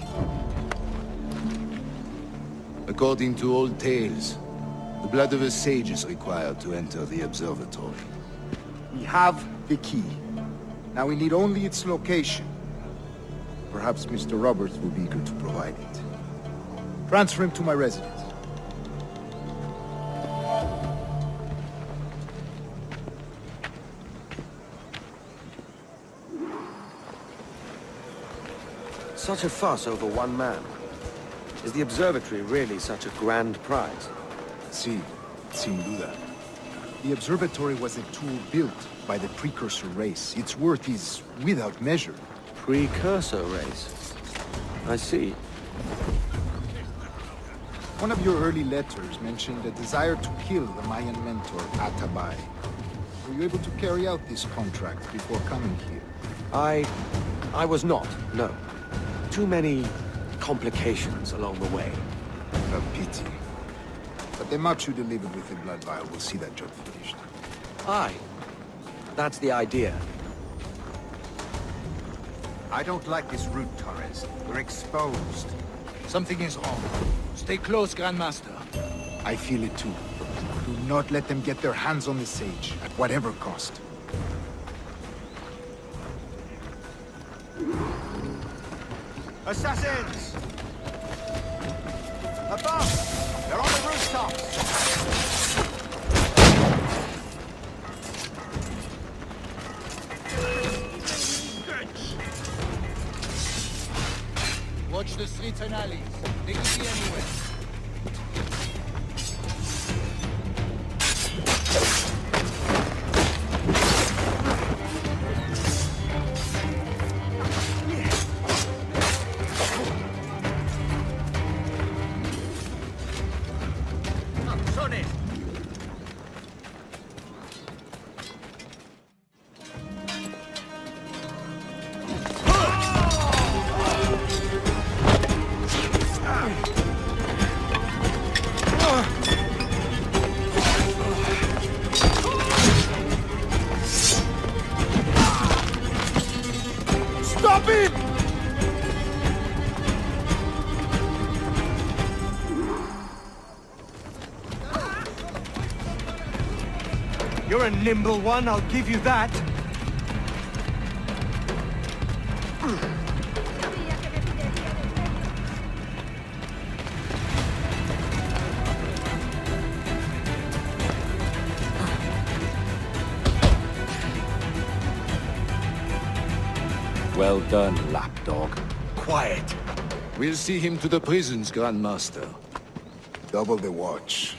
According to old tales, the blood of a sage is required to enter the observatory. We have the key. Now we need only its location. Perhaps Mr. Roberts will be eager to provide it. Transfer him to my residence. Such a fuss over one man. Is the observatory really such a grand prize? Si, sin duda. The observatory was a tool built by the precursor race. Its worth is without measure. Precursor race? I see. One of your early letters mentioned a desire to kill the Mayan mentor, Atabay. Were you able to carry out this contract before coming here? I was not, no. Too many complications along the way. A pity. But the march you delivered with the blood vial will see that job finished. Aye. That's the idea. I don't like this route, Torres. We're exposed. Something is wrong. Stay close, Grandmaster. I feel it too. Do not let them get their hands on the sage, at whatever cost. Assassins! Above! They're on the rooftops! Watch the streets and alleys. They can see anywhere. Stop it! You're a nimble one, I'll give you that. Well done, lapdog. Quiet. We'll see him to the prisons, Grandmaster. Double the watch.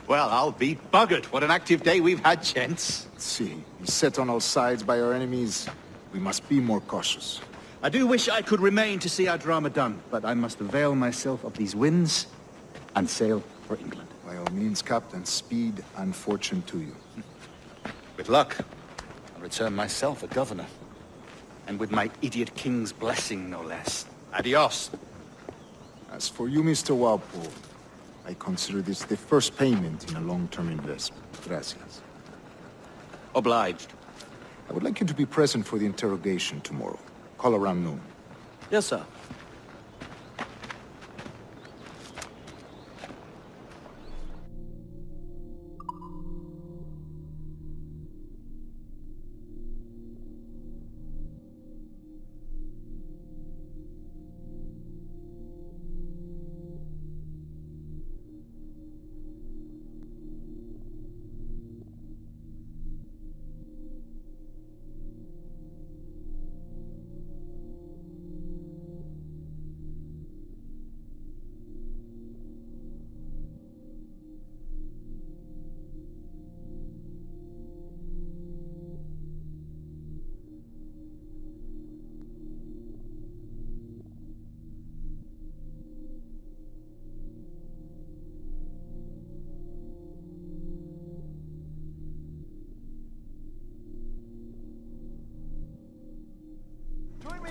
Well, I'll be buggered. What an active day we've had, gents. See, set on all sides by our enemies. We must be more cautious. I do wish I could remain to see our drama done, but I must avail myself of these winds and sail for England. By all means, Captain, speed and fortune to you. With luck, I'll return myself a governor. And with my idiot king's blessing, no less. Adios. As for you, Mr. Walpole, I consider this the first payment in a long-term investment. Gracias. Obliged. I would like you to be present for the interrogation tomorrow. Call around noon. Yes, sir.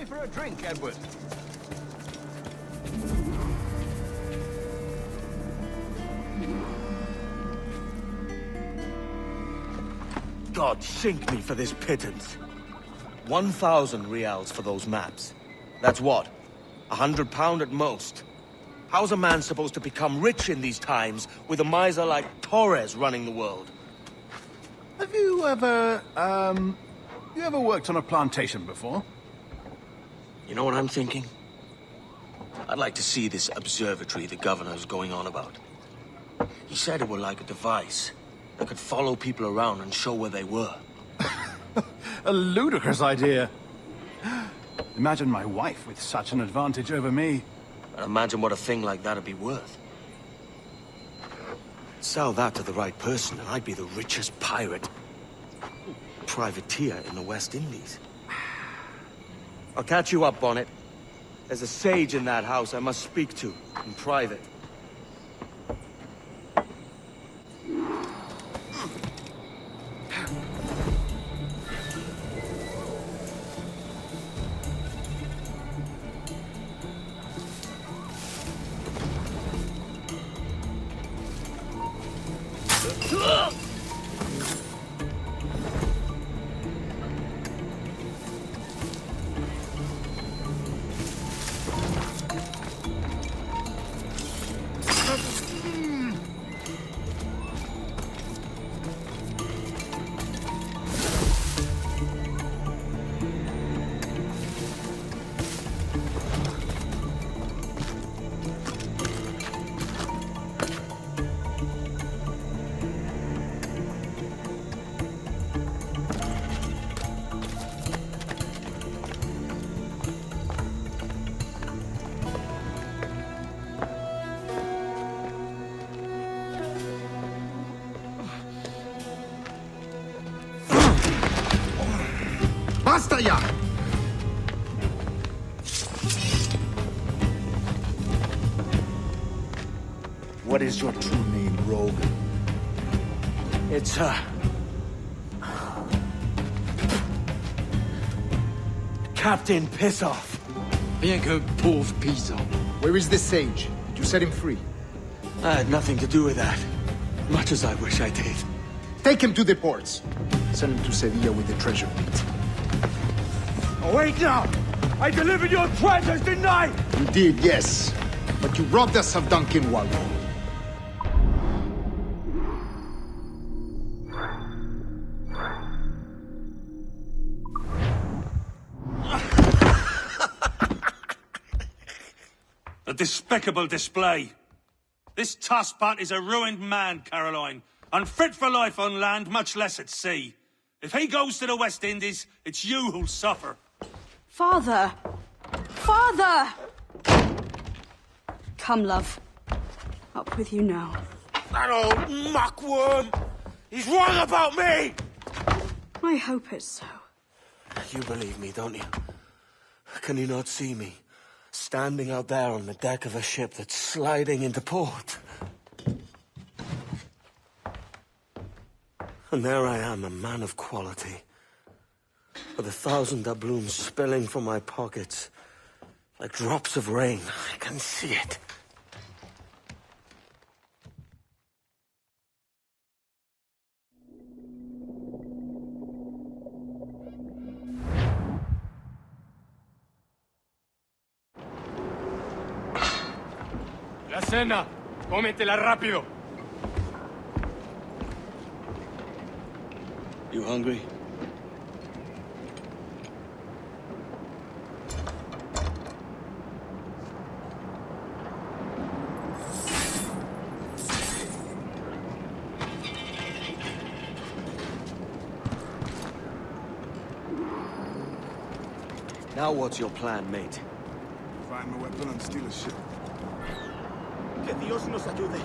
Stay for a drink, Edward. God sink me for this pittance. 1,000 reals for those maps. That's what? £100 at most. How's a man supposed to become rich in these times with a miser like Torres running the world? Have you ever, worked on a plantation before? You know what I'm thinking? I'd like to see this observatory the governor's going on about. He said it were like a device that could follow people around and show where they were. A ludicrous idea. Imagine my wife with such an advantage over me. And imagine what a thing like that'd be worth. Sell that to the right person and I'd be the richest pirate, privateer in the West Indies. I'll catch you up, Bonnet. There's a sage in that house I must speak to, in private. Basta ya! What is your true name, rogue? It's, Captain Pissoff. Bien que pauvre paysan. Where is the sage? Did you set him free? I had nothing to do with that. Much as I wish I did. Take him to the ports. Send him to Sevilla with the treasure pit. Oh, wait now! I delivered your treasures, didn't I? You did, yes. But you robbed us of Duncan Walpole. A despicable display. This Tosspot is a ruined man, Caroline. Unfit for life on land, much less at sea. If he goes to the West Indies, it's you who'll suffer. Father! Father! Come, love. Up with you now. That old muckworm! He's wrong about me! I hope it's so. You believe me, don't you? Can you not see me? Standing out there on the deck of a ship that's sliding into port. And there I am, a man of quality. With 1,000 doubloons spilling from my pockets. Like drops of rain. I can see it. La cena. Cómetela rápido. You hungry? Now what's your plan, mate? Find my weapon and steal a ship. Que Dios nos ayude.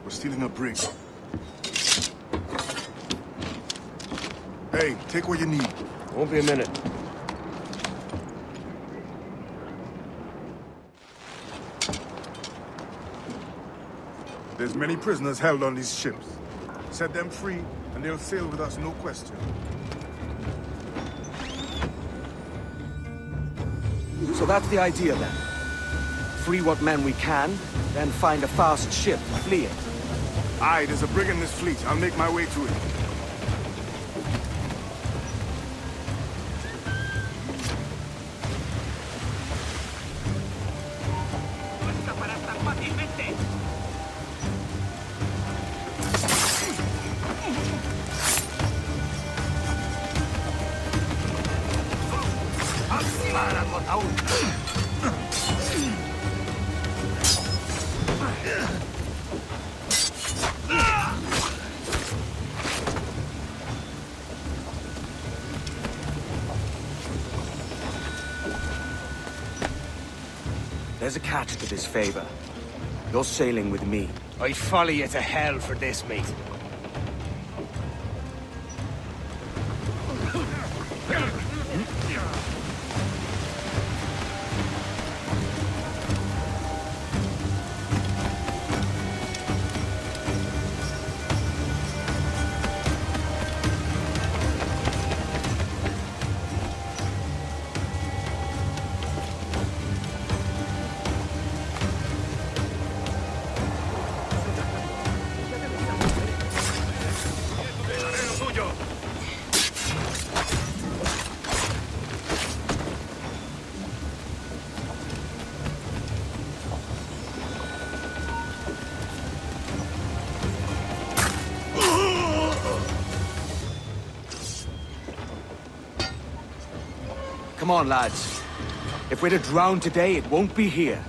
We're stealing a brig. Hey, take what you need. Won't be a minute. There's many prisoners held on these ships. Set them free, and they'll sail with us, no question. So that's the idea, then. Free what men we can, then find a fast ship, flee it. Aye, there's a brig in this fleet. I'll make my way to it. There's a catch to this favor. You're sailing with me. I'd follow you to hell for this, mate. Come on, lads. If we're to drown today, it won't be here.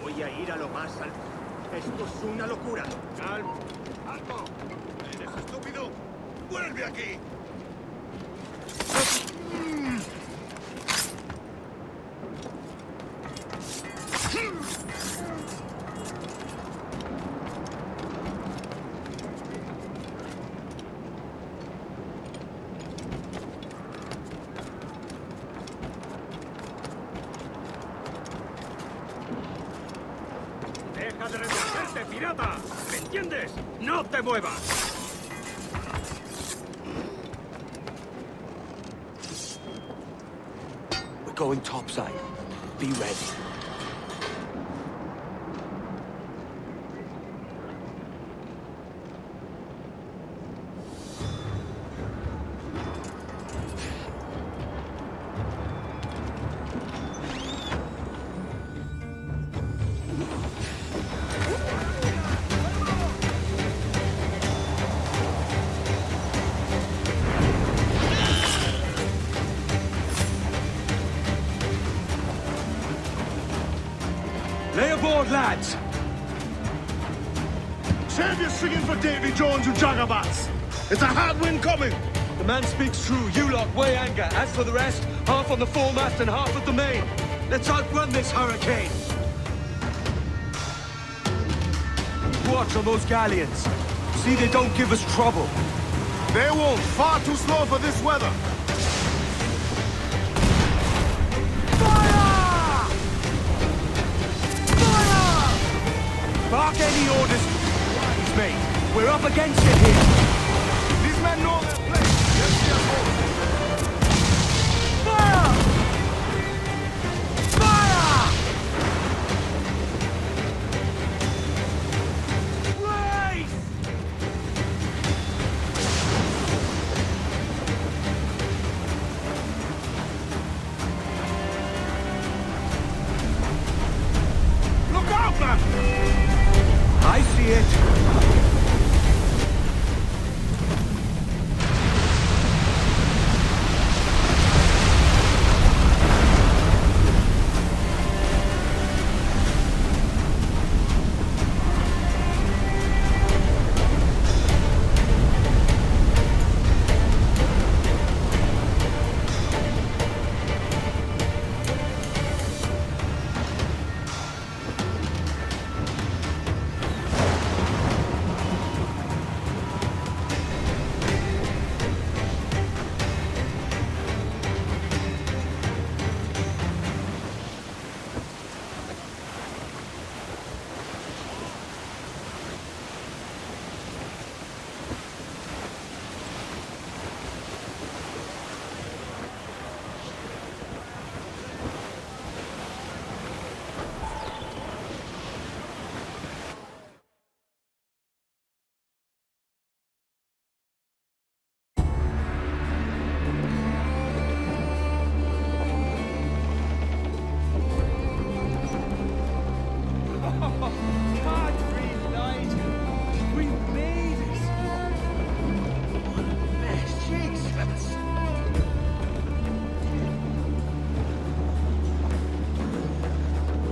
Voy a ir a lo más alto. Esto es una locura. ¡Calma! ¡Alto! ¿Eres estúpido? ¡Vuelve aquí! ¡Deja de revolverte, pirata! ¿Me entiendes? ¡No te muevas! We're going topside. Be ready. Lay aboard, lads! Save your singing for Davy Jones, you jagabats! It's a hard wind coming! The man speaks true, you lot weigh anchor. As for the rest, half on the foremast and half at the main. Let's outrun this hurricane! Watch on those galleons. See they don't give us trouble. They won't. Far too slow for this weather. Bark any orders, mate. We're up against it here. These men know their place. Let's see us hold.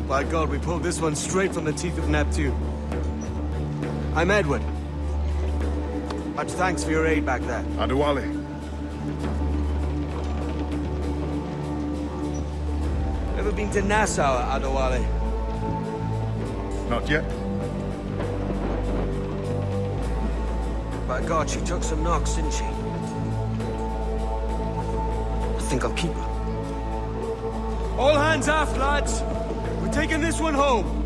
By God, we pulled this one straight from the teeth of Neptune. I'm Edward. Much thanks for your aid back there. Adewale. Ever been to Nassau, Adewale? Not yet. By God, she took some knocks, didn't she? I think I'll keep her. All hands aft, lads! We're taking this one home.